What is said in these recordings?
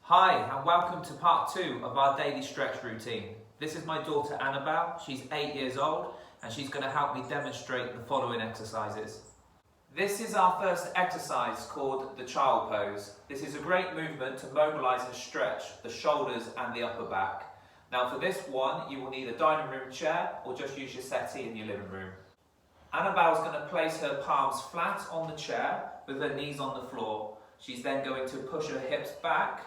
Hi and welcome to part 2 of our daily stretch routine. This is my daughter Annabelle. She's 8 years old and she's going to help me demonstrate the following exercises. This is our first exercise called the child pose. This is a great movement to mobilise and stretch the shoulders and the upper back. Now for this one you will need a dining room chair or just use your settee in your living room. Annabelle's going to place her palms flat on the chair with her knees on the floor. She's then going to push her hips back,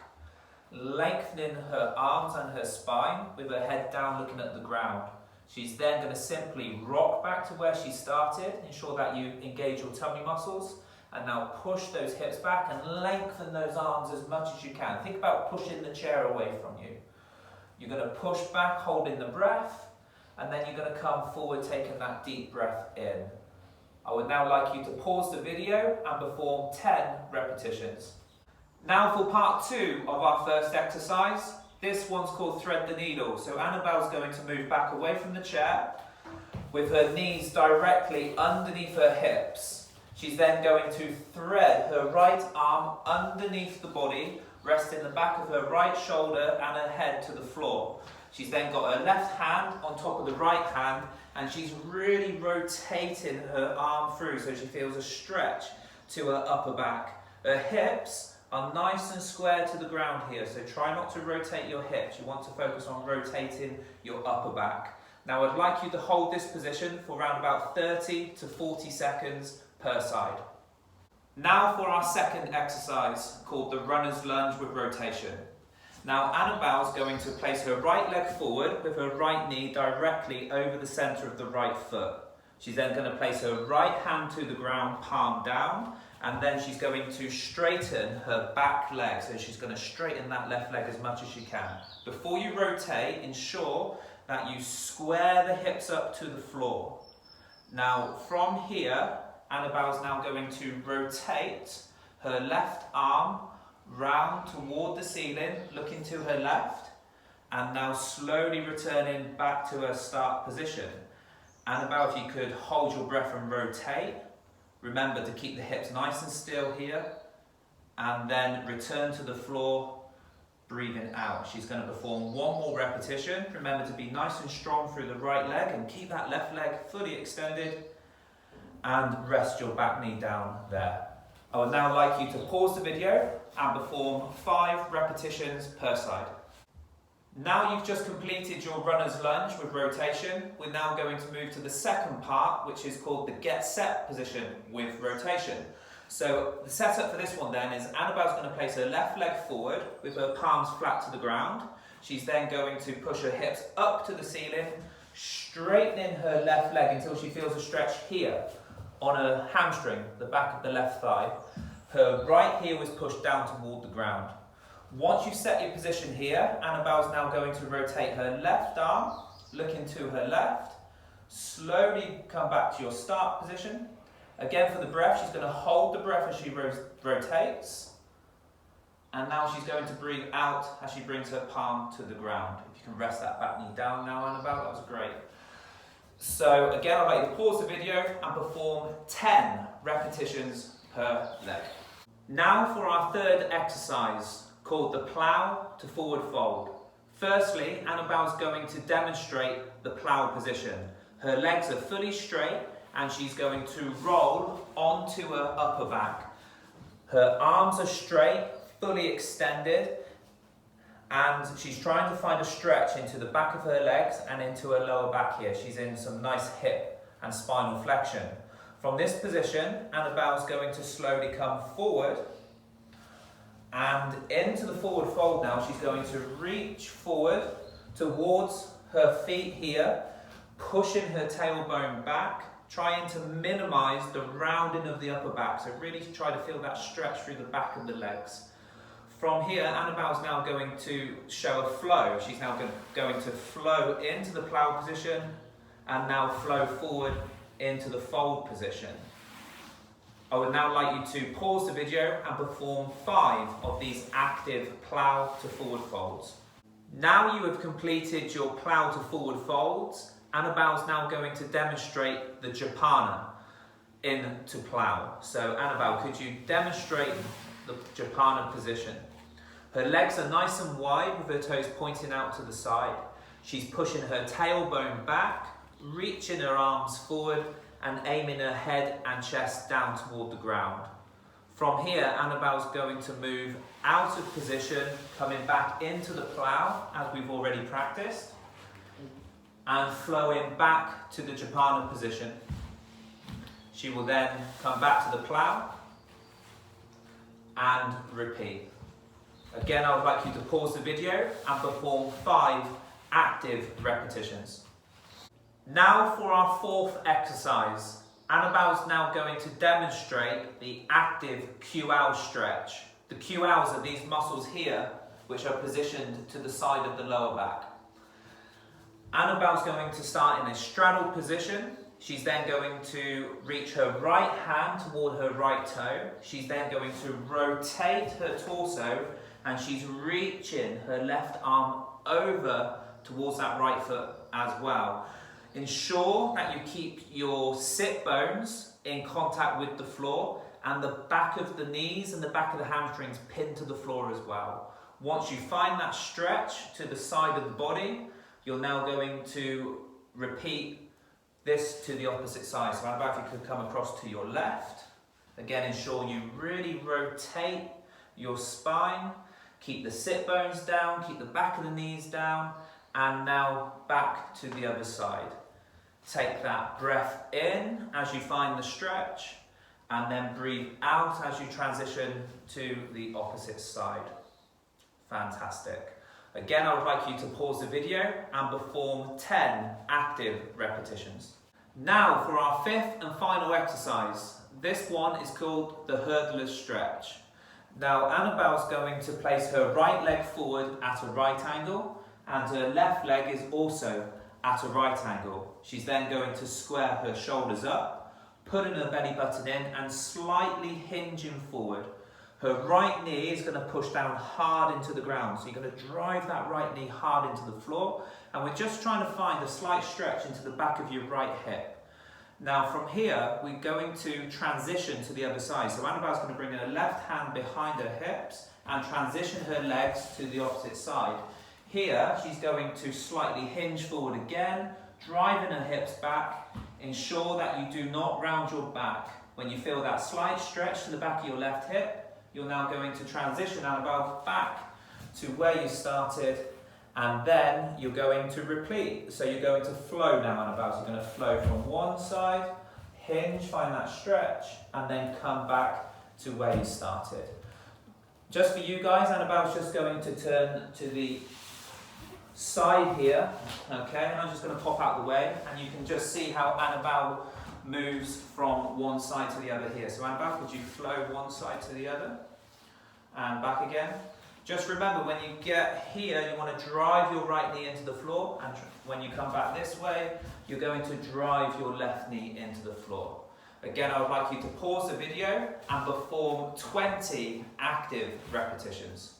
lengthening her arms and her spine with her head down looking at the ground. She's then going to simply rock back to where she started, ensure that you engage your tummy muscles, and now push those hips back and lengthen those arms as much as you can. Think about pushing the chair away from you. You're going to push back, holding the breath, and then you're going to come forward taking that deep breath in. I would now like you to pause the video and perform 10 repetitions. Now for part 2 of our first exercise. This one's called Thread the Needle. So Annabelle's going to move back away from the chair with her knees directly underneath her hips. She's then going to thread her right arm underneath the body, resting the back of her right shoulder and her head to the floor. She's then got her left hand on top of the right hand and she's really rotating her arm through so she feels a stretch to her upper back. Her hips are nice and square to the ground here, so try not to rotate your hips. You want to focus on rotating your upper back. Now I'd like you to hold this position for around about 30 to 40 seconds per side. Now for our second exercise called the runner's lunge with rotation. Now Annabelle's going to place her right leg forward with her right knee directly over the centre of the right foot. She's then going to place her right hand to the ground, palm down, and then she's going to straighten her back leg. So she's going to straighten that left leg as much as she can. Before you rotate, ensure that you square the hips up to the floor. Now from here, Annabelle's now going to rotate her left arm round toward the ceiling, looking to her left, and now slowly returning back to her start position. Annabelle, if you could hold your breath and rotate. Remember to keep the hips nice and still here, and then return to the floor, breathing out. She's going to perform one more repetition. Remember to be nice and strong through the right leg and keep that left leg fully extended, and rest your back knee down there. I would now like you to pause the video and perform 5 repetitions per side. Now you've just completed your runner's lunge with rotation, we're now going to move to the second part, which is called the get set position with rotation. So the setup for this one then is Annabelle's going to place her left leg forward with her palms flat to the ground. She's then going to push her hips up to the ceiling, straightening her left leg until she feels a stretch here on her hamstring, the back of the left thigh. Her right heel is pushed down toward the ground. Once you've set your position here, Annabelle's now going to rotate her left arm, looking to her left. Slowly come back to your start position. Again for the breath, she's going to hold the breath as she rotates. And now she's going to breathe out as she brings her palm to the ground. If you can rest that back knee down now, Annabelle, that was great. So again, I'd like you to pause the video and perform 10 repetitions per leg. Now for our third exercise, called the plow to forward fold. Firstly, Annabelle's going to demonstrate the plow position. Her legs are fully straight and she's going to roll onto her upper back. Her arms are straight, fully extended, and she's trying to find a stretch into the back of her legs and into her lower back here. She's in some nice hip and spinal flexion. From this position, Annabelle's going to slowly come forward and into the forward fold now. She's going to reach forward towards her feet here, pushing her tailbone back, trying to minimize the rounding of the upper back. So really try to feel that stretch through the back of the legs. From here, Annabelle's now going to show a flow. She's now going to flow into the plow position and now flow forward into the fold position. I would now like you to pause the video and perform 5 of these active plow to forward folds. Now you have completed your plow to forward folds, Annabelle's now going to demonstrate the JAPANA into plow. So Annabelle, could you demonstrate the JAPANA position? Her legs are nice and wide with her toes pointing out to the side. She's pushing her tailbone back, reaching her arms forward and aiming her head and chest down toward the ground. From here, Annabelle's going to move out of position, coming back into the plow as we've already practiced, and flowing back to the JAPANA position. She will then come back to the plow and repeat. Again, I would like you to pause the video and perform 5 active repetitions. Now for our 4th exercise. Annabelle's now going to demonstrate the active QL stretch. The QLs are these muscles here, which are positioned to the side of the lower back. Annabelle's going to start in a straddle position. She's then going to reach her right hand toward her right toe. She's then going to rotate her torso and she's reaching her left arm over towards that right foot as well. Ensure that you keep your sit bones in contact with the floor and the back of the knees and the back of the hamstrings pinned to the floor as well. Once you find that stretch to the side of the body, you're now going to repeat this to the opposite side. So Annabelle, if you could come across to your left. Again, ensure you really rotate your spine. Keep the sit bones down, keep the back of the knees down, and now back to the other side. Take that breath in as you find the stretch, and then breathe out as you transition to the opposite side. Fantastic. Again, I would like you to pause the video and perform 10 active repetitions. Now for our 5th and final exercise. This one is called the hurdler stretch. Now Annabelle's going to place her right leg forward at a right angle and her left leg is also at a right angle. She's then going to square her shoulders up, putting her belly button in and slightly hinging forward. Her right knee is going to push down hard into the ground. So you're going to drive that right knee hard into the floor. And we're just trying to find a slight stretch into the back of your right hip. Now from here, we're going to transition to the other side. So Annabelle's going to bring her left hand behind her hips and transition her legs to the opposite side. Here, she's going to slightly hinge forward again, driving her hips back. Ensure that you do not round your back. When you feel that slight stretch to the back of your left hip, you're now going to transition Annabelle back to where you started, and then you're going to repeat. So you're going to flow now, Annabelle. So you're going to flow from one side, hinge, find that stretch, and then come back to where you started. Just for you guys, Annabelle's just going to turn to the side here, okay? And I'm just going to pop out the way, and you can just see how Annabelle moves from one side to the other here. So Annabelle, could you flow one side to the other and back again? Just remember, when you get here, you want to drive your right knee into the floor, and when you come back this way, you're going to drive your left knee into the floor. Again, I would like you to pause the video and perform 20 active repetitions.